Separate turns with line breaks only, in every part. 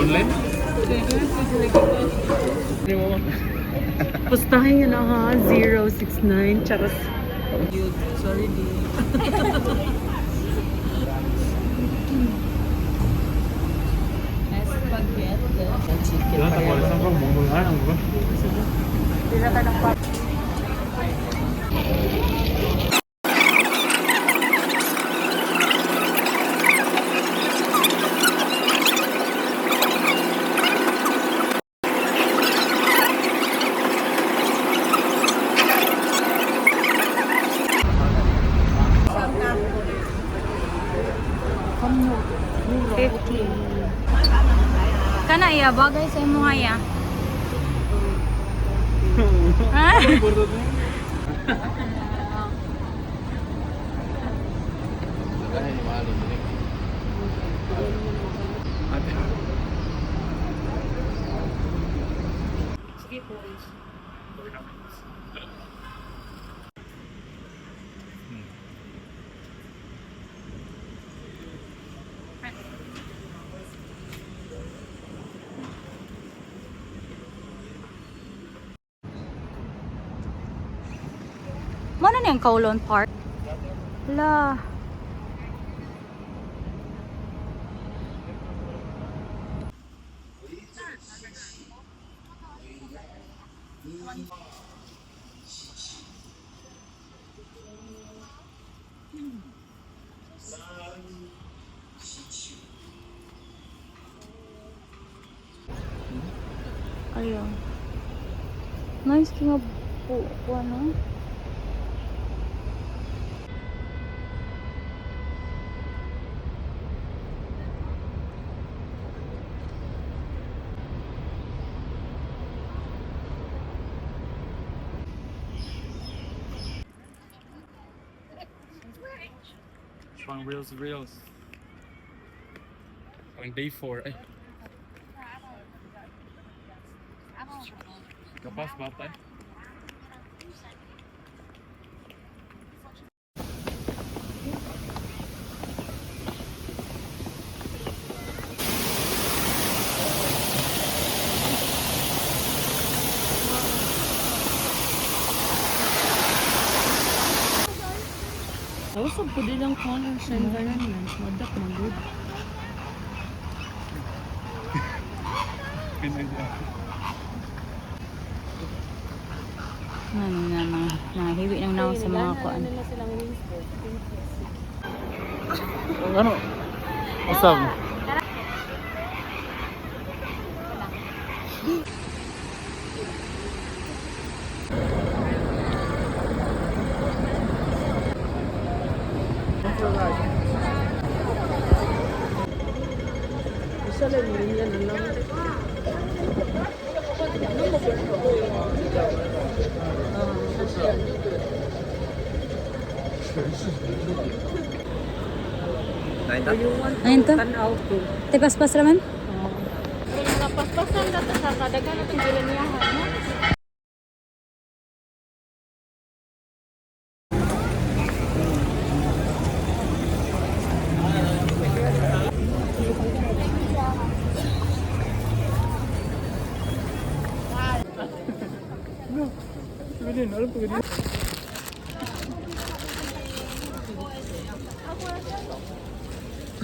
online?
Pustahin nyo na ha, 069. Charas. Sorry, di. Chicken pa yan. Pila ka ng pap.
Kana iya bagay sa imo haya. Ha?
Sige po.
Mo na yung Kowloon Park. La. Ayun. Nice nga po ano.
Pang reels. Pang day 4 eh. Kapas bata eh.
Usap ko din ang color sa environment. Madak na good.
Hiwi ng naong sa mga kuan.
Ano? Usap.
Isa lang rin yan lang.
Ayun to.
Tanaw ko.
Tipaspas raman?
Mga paspasan dito sa kadagan at hindi rin yahan.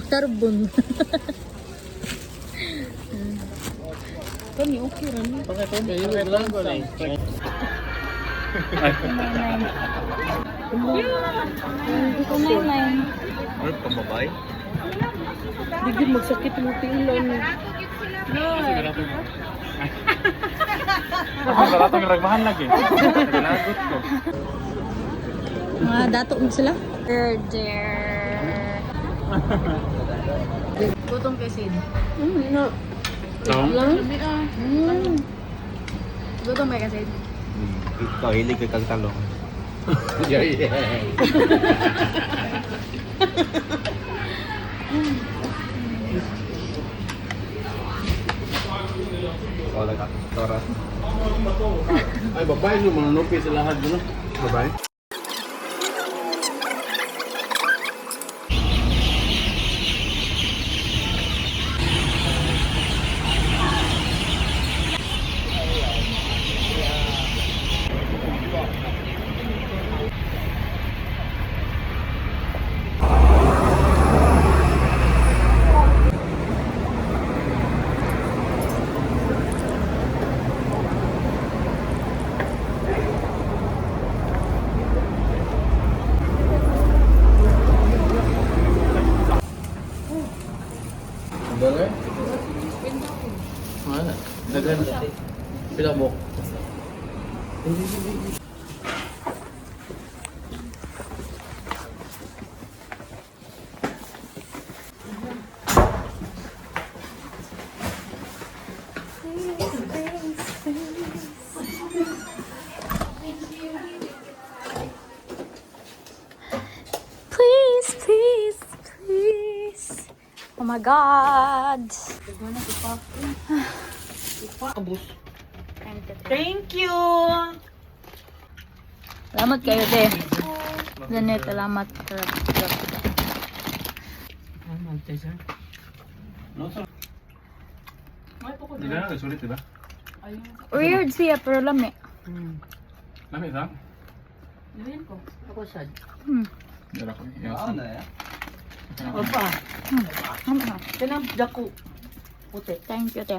Tarbon.
Kami okay rin.
Hindi ko main.
Ano pambabay?
Bigyan magsakit mo tinglan.
Masarap ang ragmahan lagi. Nagalagot ko.
Mga dato mo sila. There.
Gutong kay Sid.
No.
Tawang?
Gutong ba kasi?
Ikaw, hilig ka kagtalong. Wala ka, tora.
Ay, babae nyo, manunupi sa lahat doon. Babae? Ano? Dagan. Pila mo.
Please, please, please. Oh my God.
Thank you!
Salamat kayo, te. Ganit, salamat.
No, sir. Hindi ka na nagsulit, diba?
Weird siya, pero lami.
Lami, ha?
Ako sad.
Dala ko.
Opa. Kanang dako. Puti.
Thank you, te.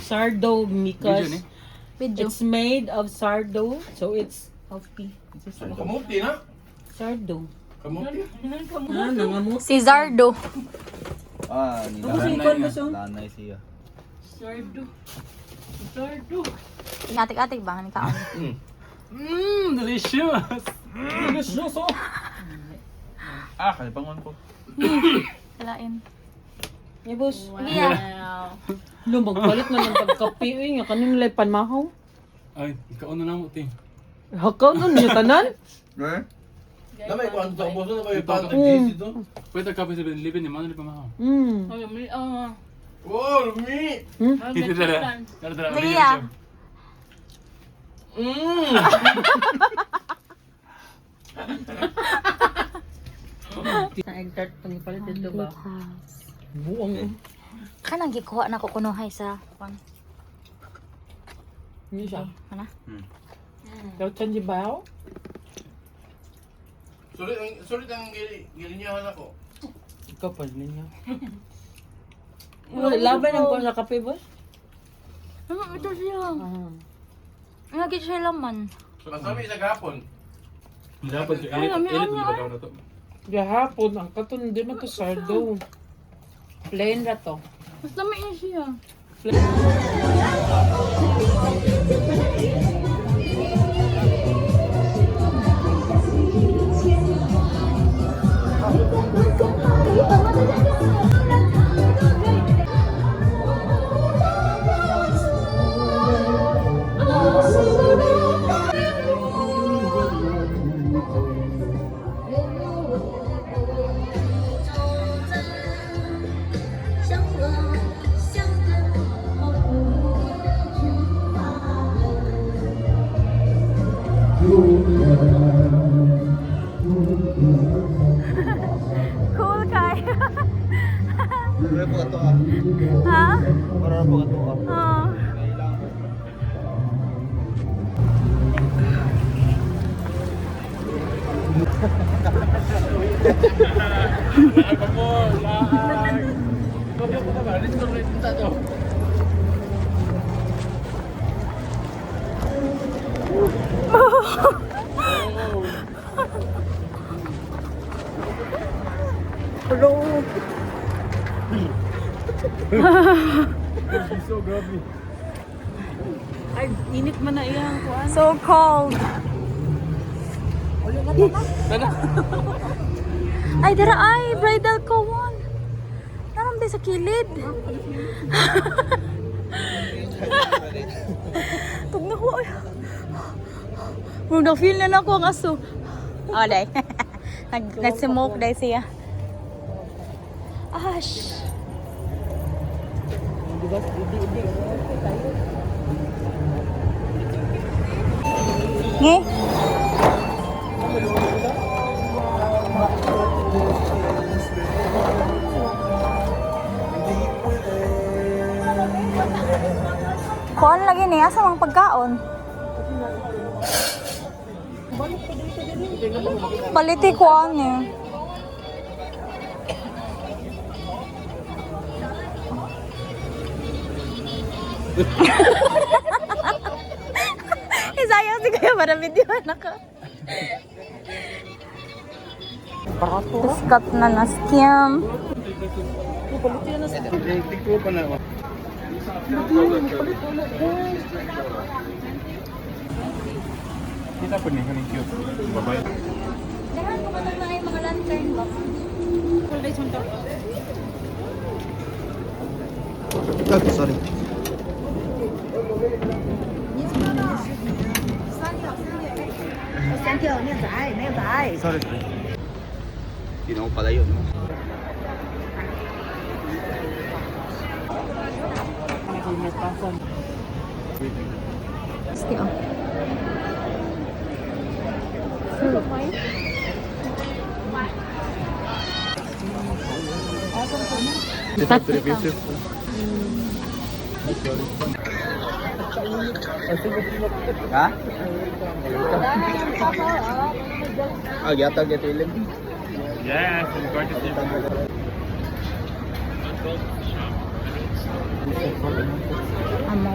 Sardo because
Video.
it's made of sardo, so it's healthy.
Kamuti na?
Sardo.
Kamuti?
Ah, nangamot.
Si Zardo.
Ah,
Ako sa ikon mo so.
Lanay siya.
Sardo. Sardo.
Atik-atik ba? Ano ka?
Delicious!
Delicious oh.
Ah, kalipangon ko.
Lain.
Yeah, boss.
Yeah.
Lumang palit na ng pagkapi eh. Nga kanina nilay panmahaw.
Ay, ikaw na lang, uti.
Hakaw nun niya tanan.
Eh?
Namay ko, ang taubos na kayo pa nag-gisi to. Pwede kape sa 7-Eleven, yung mga nilipamahaw. Wow, lumi! Hindi dala. Dala.
Liya.
Sa egg tart pangipalit dito ba? Buong eh.
Kanang gikuha na ko kunuhay sa kwan.
Hindi siya.
Ano?
Daw chanji bayaw?
Sulit ang gilinyahan ako.
Ikaw pa niya. Laban ang kung sa kape, boss?
Ito siya.
Ah.
Nagit siya laman.
Masami sa gapon. Dapat yung elit mo ba na to?
Gahapon, ang katon di man to sardo. Plain ra to.
Mas lami niya siya. Cool kay.
Para po ito ah.
Ha?
Para po ito ah.
Oh.
Ako mo, lahat. Bakit ko ba? Dito ko rin to.
Hello.
So grabe.
Ay, init man na iyang kuan.
So cold. Ay, dara ay, bridal kowan. Naramday sa kilid. Tug na ko ay. Mung na-feel na na ko ang aso. Oh, day. Nag-smoke day siya. Ash. Nge? Kuan lagi niya sa mga pagkaon. Paliti kuan niya. Sayang si Kuya para videoan ako. Sikat na na scam.
Tikpo pa na ako.
Kita po niya kaning cute. Babae.
Lahat ko na ay mga lantern ba? Full day suntok.
Sorry. Sorry. Hindi na ako pala yun. No?
Sige oh.
Ha? Ah, gyatag gyat ilim.
Yes, I'm going to see them.
Amo.